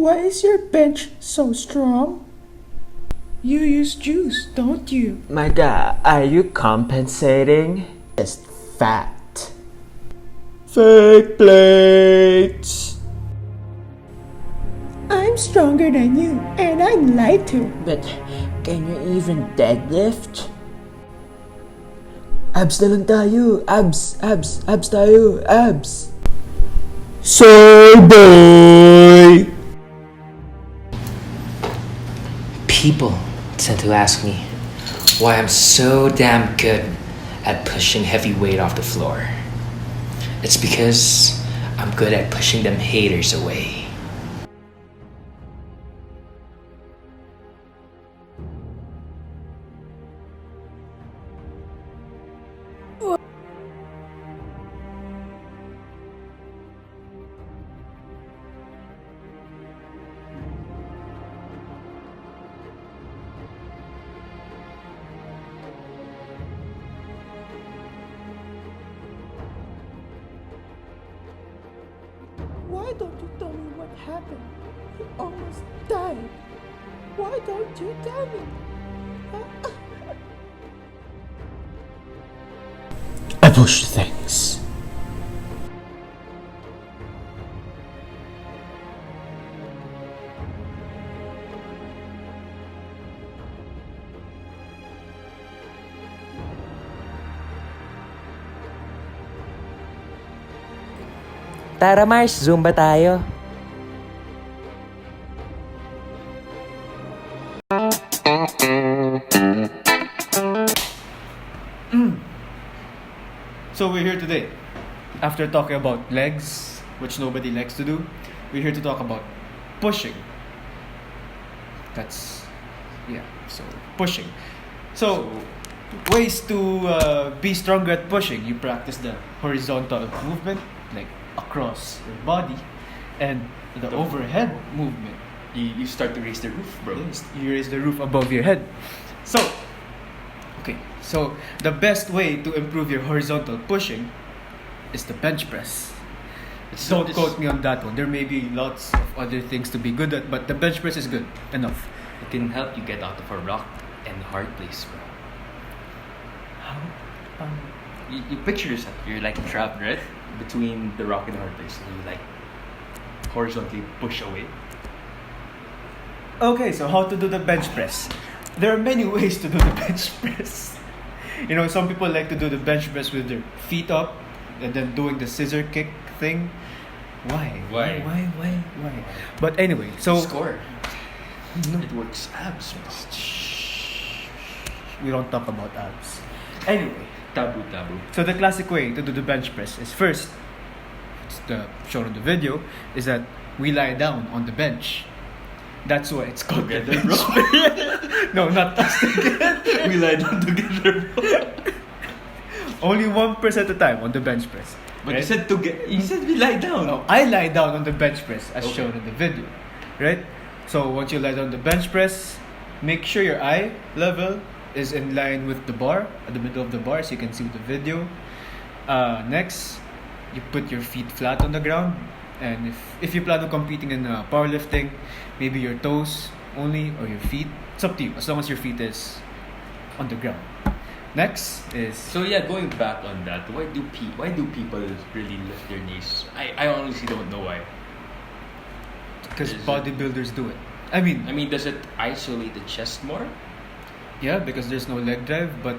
Why is your bench so strong? You use juice, don't you? My God, are you compensating? Just fat. Fake plates. I'm stronger than you, and I'm light too. But can you even deadlift? Abs na lang tayo. Abs tayo. Abs. Soy boy! People tend to ask me why I'm so damn good at pushing heavy weight off the floor. It's because I'm good at pushing them haters away. Why don't you tell me what happened? You almost died. Why don't you tell me? I push things. Tara Mars, Zumba tayo. So we're here today, after talking about legs, which nobody likes to do, we're here to talk about pushing. So pushing. So ways to be stronger at pushing. You practice the horizontal movement, like across your body, and the overhead movement. You start to raise the roof, bro. You raise the roof above your head. So the best way to improve your horizontal pushing is the bench press. Don't quote me on that one. There may be lots of other things to be good at, but the bench press is good enough. It can help you get out of a rock and hard place, bro. How? You picture yourself, you're like trapped, right? Between the rock and the hard place, and you like horizontally push away. Okay, so how to do the bench press? There are many ways to do the bench press. You know, some people like to do the bench press with their feet up and then doing the scissor kick thing. Why? But anyway, so Score. No. It works abs, bro. We don't talk about abs. Anyway, Taboo. so the classic way to do the bench press is first, it's the shown in the video, is that we lie down on the bench. That's why it's called Together, the bench press. No, not us together. We lie down together, bro. Only 1% at a time on the bench press. But right? you said together. You said we lie down. No, I lie down on the bench press as Okay. shown in the video, right? So once you lie down on the bench press, make sure your eye level is in line with the bar, at the middle of the bar, so you can see the video. Next, you put your feet flat on the ground, and if you plan on competing in powerlifting, maybe your toes only or your feet. It's up to you, as long as your feet is on the ground. Next is So yeah, going back on that, why do people really lift their knees? I honestly don't know why. because is it- bodybuilders do it. I mean, Does it isolate the chest more? yeah, because there's no leg drive, but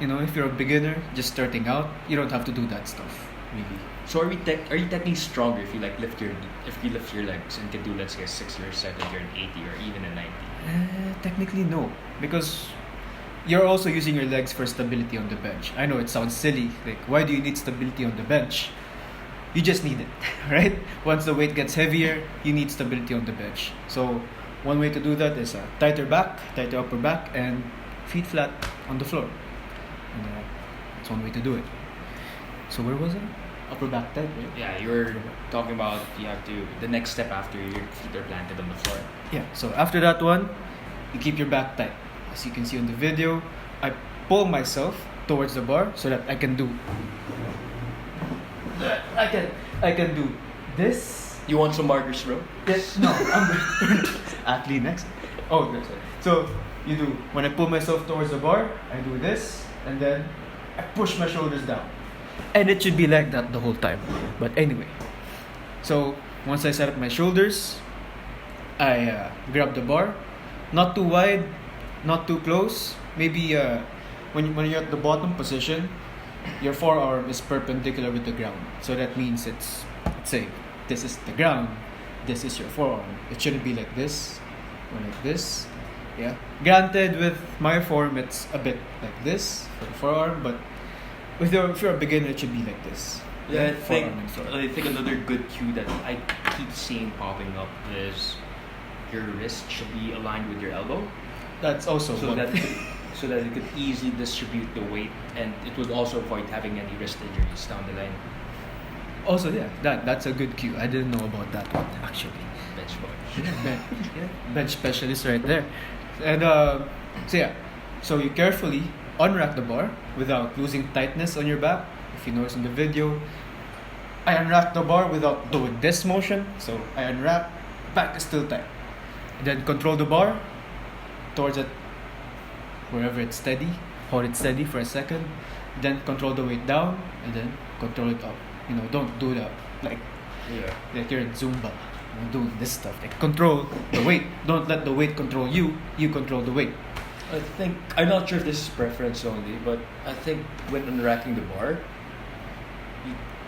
you know, if you're a beginner just starting out, you don't have to do that stuff, really. So are you technically stronger if you like lift your legs and can do, let's say, a 60 or 70 or an 80 or even a 90? Technically, no, because you're also using your legs for stability on the bench. I know it sounds silly, like why do you need stability on the bench? You just need it, right? Once the weight gets heavier, you need stability on the bench. So one way to do that is a tighter back, tighter upper back, and feet flat on the floor. And that's one way to do it. So where was it? Upper back tight, right? Yeah, you were talking about the next step after your feet are planted on the floor. Yeah, so after that one, you keep your back tight. As you can see on the video, I pull myself towards the bar so that I can do I can do this You want some markers, bro? Yes. No, athlete next. Oh, that's it. So you do, when I pull myself towards the bar, I do this, and then I push my shoulders down. And it should be like that the whole time. But anyway, so once I set up my shoulders, I grab the bar, not too wide, not too close. Maybe when you're at the bottom position, your forearm is perpendicular with the ground. So that means let's say this is the ground, this is your forearm. It shouldn't be like this or like this. Yeah. Granted, with my form, it's a bit like this for the forearm, but if you're a beginner, it should be like this. Yeah, Forearm and forearm. I think another good cue that I keep seeing popping up is your wrist should be aligned with your elbow, That's also so one. that so that it could easily distribute the weight, and it would also avoid having any wrist injuries down the line. Also, yeah, that's a good cue. I didn't know about that one actually. Bench Bench specialist right there. And so you carefully unrack the bar without losing tightness on your back. If you notice in the video, I unrack the bar without doing this motion. So I unwrap, back is still tight. Then control the bar towards it, wherever it's steady. Hold it steady for a second. Then control the weight down, and then control it up. Don't do that like you're in Zumba. Doing this stuff. Like control the weight. Don't let the weight control you. You control the weight. I think I'm not sure if this is preference only, but I think when unracking the bar,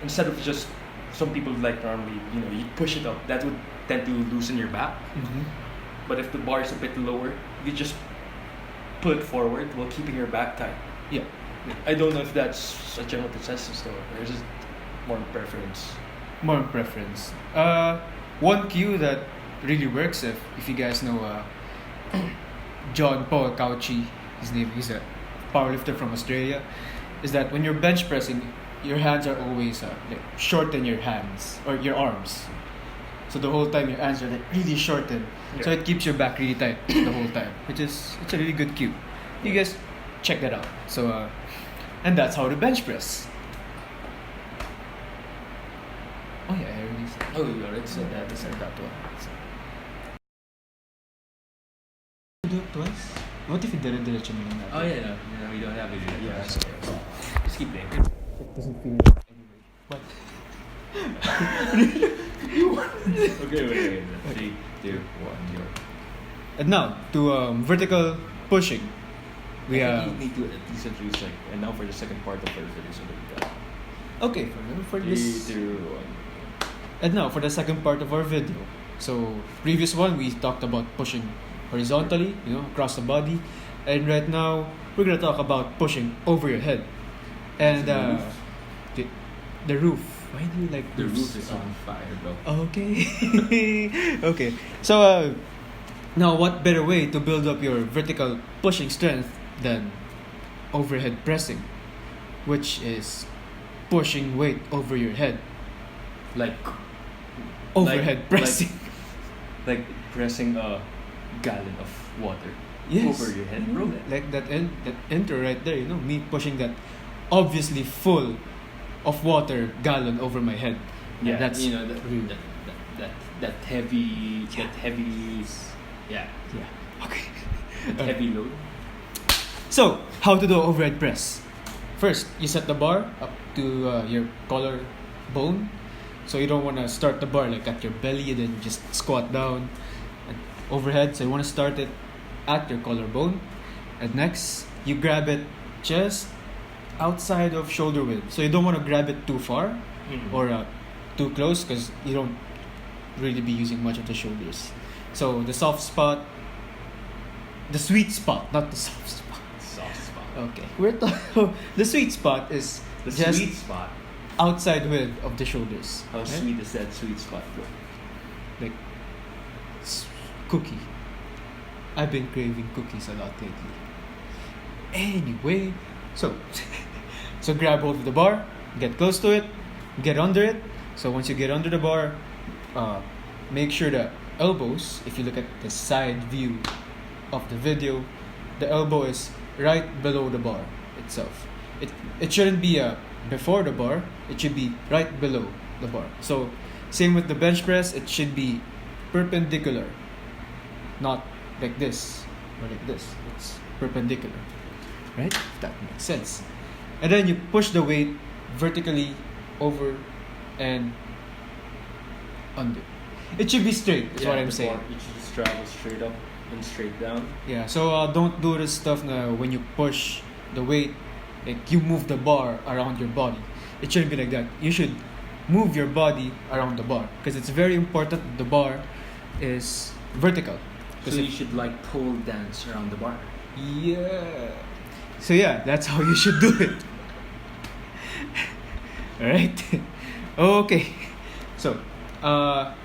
instead of just some people like normally, you push it up. That would tend to loosen your back. Mm-hmm. But if the bar is a bit lower, you just pull it forward while keeping your back tight. Yeah. I don't know if that's a general consensus though, or is it more preference? More preference. One cue that really works if you guys know John Paul Cauchi, his name, he's a powerlifter from Australia, is that when you're bench pressing, your hands are always like shorten your hands or your arms. So the whole time your hands are like really shortened. So it keeps your back really tight the whole time, it's a really good cue. You guys check that out. So and that's how to bench press. Oh yeah, I already said. Oh, you already said that. I said that one. So. Do it twice. What if you didn't do it? Oh yeah, no, we don't have it yet. Yeah, so just keep playing. It doesn't feel like anyway. But Okay, wait. 3, 2, 1, go. and now to vertical pushing. We I think you need to at least introduce and now for the second part of our video, so there we go. okay for 3, this. 2, 1. And now for the second part of our video. So previous one we talked about pushing horizontally, across the body, and right now we're gonna talk about pushing over your head. And the roof. Why do you like The roofs? roof is on fire, bro. Okay. Okay. So now what better way to build up your vertical pushing strength than overhead pressing, which is pushing weight over your head. Like Overhead pressing. Like pressing a gallon of water Yes. over your head, bro. Like that intro right there, me pushing that obviously full of water gallon over my head. Yeah, that's that heavy, yeah, okay. that heavy load. So, how to do overhead press? First, you set the bar up to your collar bone. So you don't want to start the bar like at your belly and then just squat down and overhead. So you want to start it at your collarbone. And next, you grab it just outside of shoulder width. So you don't want to grab it too far or too close because you don't really be using much of the shoulders. So the soft spot, the sweet spot, not the soft spot. Soft spot. Okay, the sweet spot is The just sweet spot. outside width of the shoulders. How right? sweet is that sweet spot, bro? Like cookie. I've been craving cookies a lot lately. Anyway, so grab hold of the bar, get close to it, get under it. So once you get under the bar, make sure the elbows, if you look at the side view of the video, the elbow is right below the bar itself. It shouldn't be before the bar, it should be right below the bar. So Same with the bench press, it should be perpendicular, not like this or like this. It's perpendicular, right? If that makes sense. And then you push the weight vertically over and under. It should be straight, is what I'm saying. You should just travel straight up and straight down. Yeah, so don't do this stuff na when you push the weight, like you move the bar around your body. It shouldn't be like that. You should move your body around the bar because it's very important that the bar is vertical. So you should like pole dance around the bar. Yeah. So yeah, that's how you should do it. Alright? Okay. So, what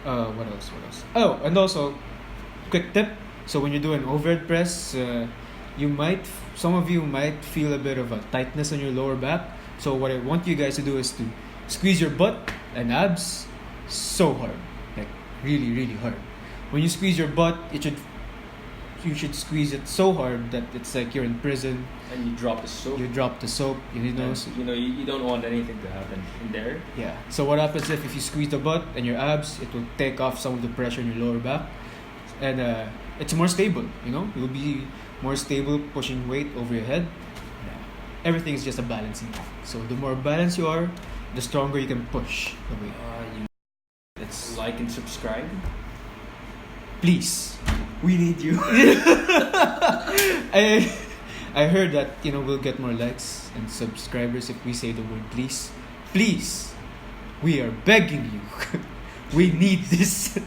else? Oh, and also, quick tip. So when you do an overhead press, some of you might feel a bit of a tightness on your lower back. So what I want you guys to do is to squeeze your butt and abs so hard, like really, really hard. When you squeeze your butt, you should squeeze it so hard that it's like you're in prison. And you drop the soap. You drop the soap, you know. You don't want anything to happen in there. Yeah. So what happens if you squeeze the butt and your abs, it will take off some of the pressure in your lower back, and it's more stable. You know, you'll be more stable pushing weight over your head. Yeah. Everything is just a balancing act. So the more balanced you are, the stronger you can push the weight. Let's like and subscribe. Please, We need you. I heard that we'll get more likes and subscribers if we say the word please. Please, we are begging you. We need this,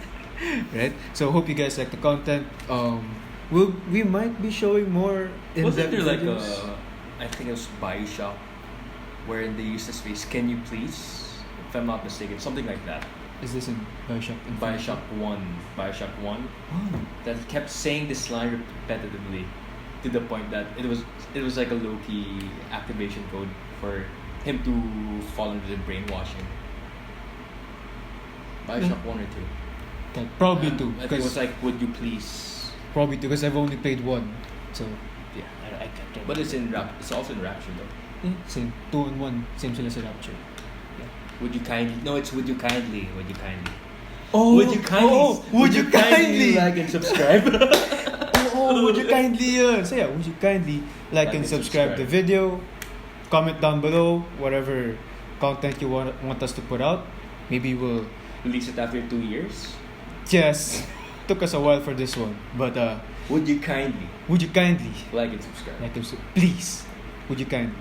right? So hope you guys like the content. We might be showing more in Wasn't there like videos. I think it was Bioshock, where they used this phrase, "Can you please?" If I'm not mistaken, something like that. Is this in Bioshock? Bioshock 1. Oh. That kept saying this line repetitively to the point that it was like a low-key activation code for him to fall into the brainwashing. Bioshock 1 or 2? Probably two. I think it was like, would you please? Probably two because I've only played one. So yeah, I can't remember. But it's also in Rapture though. Yeah, same 2 and 1, same sila sa Rapture. Would you kindly? No, it's would you kindly. Would you kindly? Oh, Would you kindly? would you kindly? like and subscribe? Would you kindly so yeah, would you kindly like and subscribe the video, comment down below whatever content you want us to put out. Maybe we'll Release it after 2 years. yes, took us a while for this one, but Would you kindly would you kindly like and subscribe? please, would you kindly